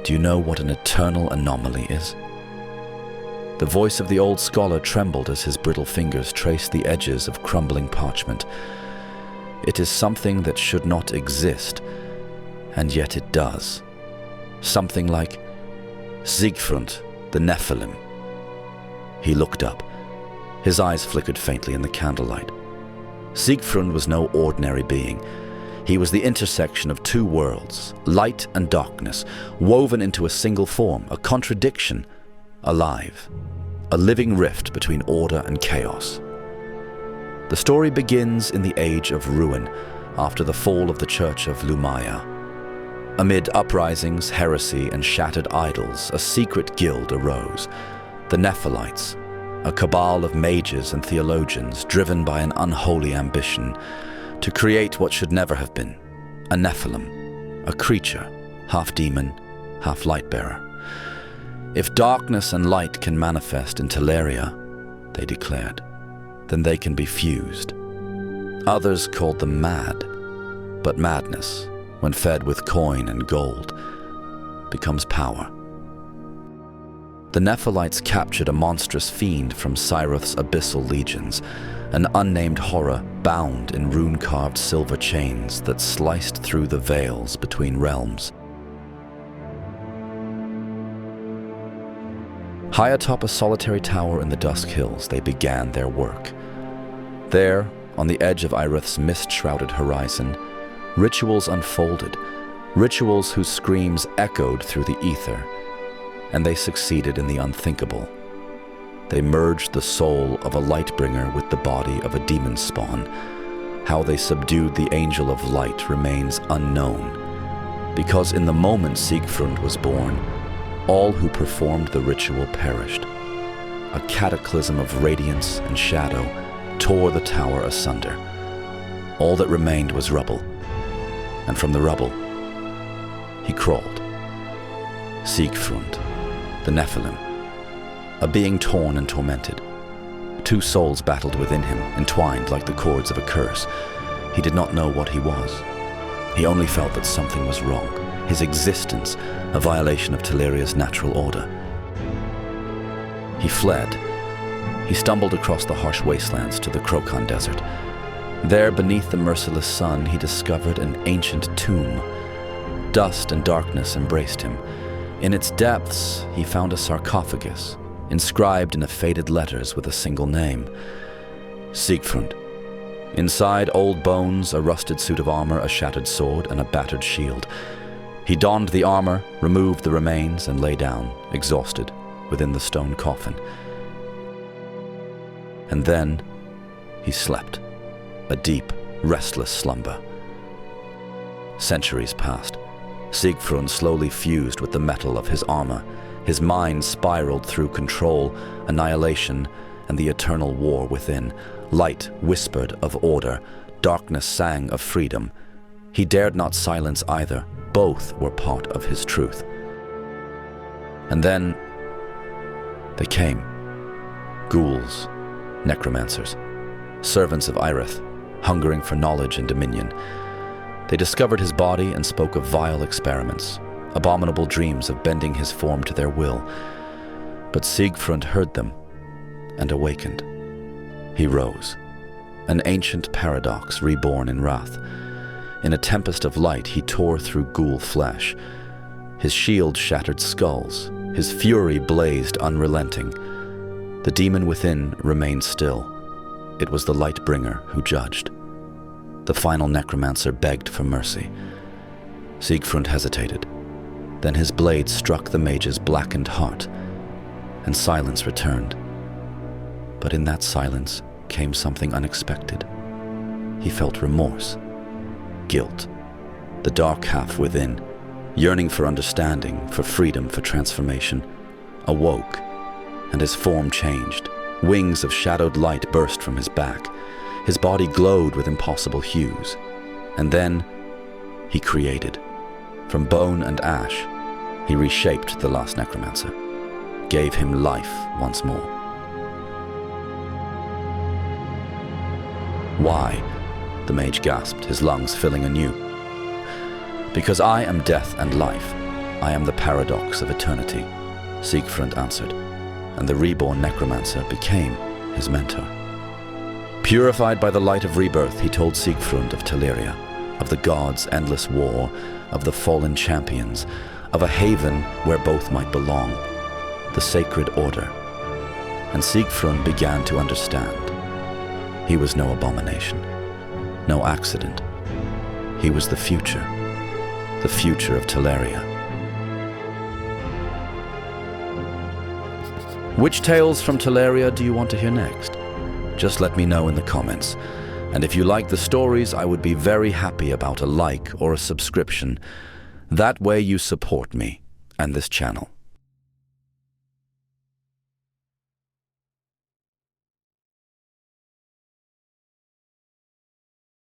Do you know what an eternal anomaly is? The voice of the old scholar trembled as his brittle fingers traced the edges of crumbling parchment. It is something that should not exist, and yet it does. Something like Siegfrund the Nephilim. He looked up. His eyes flickered faintly in the candlelight. Siegfrund was no ordinary being. He was the intersection of two worlds, light and darkness, woven into a single form, a contradiction, alive, a living rift between order and chaos. The story begins in the Age of Ruin, after the fall of the Church of Lumaya. Amid uprisings, heresy, and shattered idols, a secret guild arose, the Nephilites, a cabal of mages and theologians driven by an unholy ambition to create what should never have been, a Nephilim, a creature, half demon, half light-bearer. If darkness and light can manifest in Teleria, they declared, then they can be fused. Others called them mad, but madness, when fed with coin and gold, becomes power. The Nephilites captured a monstrous fiend from Siroth's abyssal legions, an unnamed horror bound in rune-carved silver chains that sliced through the veils between realms. High atop a solitary tower in the Dusk Hills, they began their work. There, on the edge of Irith's mist-shrouded horizon, rituals unfolded, rituals whose screams echoed through the ether, and they succeeded in the unthinkable. They merged the soul of a Lightbringer with the body of a demon spawn. How they subdued the Angel of Light remains unknown, because in the moment Siegfrund was born, all who performed the ritual perished. A cataclysm of radiance and shadow tore the tower asunder. All that remained was rubble, and from the rubble, he crawled. Siegfrund the Nephilim, a being torn and tormented. Two souls battled within him, entwined like the cords of a curse. He did not know what he was. He only felt that something was wrong, his existence a violation of Teleria's natural order. He fled. He stumbled across the harsh wastelands to the Krokan Desert. There, beneath the merciless sun, he discovered an ancient tomb. Dust and darkness embraced him. In its depths, he found a sarcophagus, inscribed in faded letters with a single name, Siegfrund. Inside, old bones, a rusted suit of armor, a shattered sword, and a battered shield. He donned the armor, removed the remains, and lay down, exhausted, within the stone coffin. And then he slept, a deep, restless slumber. Centuries passed. Siegfrund slowly fused with the metal of his armor. His mind spiraled through control, annihilation, and the eternal war within. Light whispered of order, darkness sang of freedom. He dared not silence either. Both were part of his truth. And then they came. Ghouls, necromancers, servants of Irith, hungering for knowledge and dominion. They discovered his body and spoke of vile experiments, abominable dreams of bending his form to their will. But Siegfrund heard them and awakened. He rose, an ancient paradox reborn in wrath. In a tempest of light, he tore through ghoul flesh. His shield shattered skulls. His fury blazed unrelenting. The demon within remained still. It was the Lightbringer who judged. The final necromancer begged for mercy. Siegfrund hesitated. Then his blade struck the mage's blackened heart, and silence returned. But in that silence came something unexpected. He felt remorse, guilt, the dark half within, yearning for understanding, for freedom, for transformation, awoke, and his form changed. Wings of shadowed light burst from his back. His body glowed with impossible hues. And then he created. From bone and ash, he reshaped the last necromancer, gave him life once more. Why? The mage gasped, his lungs filling anew. Because I am death and life. "I am the paradox of eternity," Siegfrund answered, and the reborn necromancer became his mentor. Purified by the light of rebirth, he told Siegfrund of Teleria, of the gods' endless war, of the fallen champions, of a haven where both might belong, the sacred order. And Siegfrund began to understand. He was no abomination, no accident. He was the future of Teleria. Which tales from Teleria do you want to hear next? Just let me know in the comments. And if you like the stories, I would be very happy about a like or a subscription. That way you support me and this channel.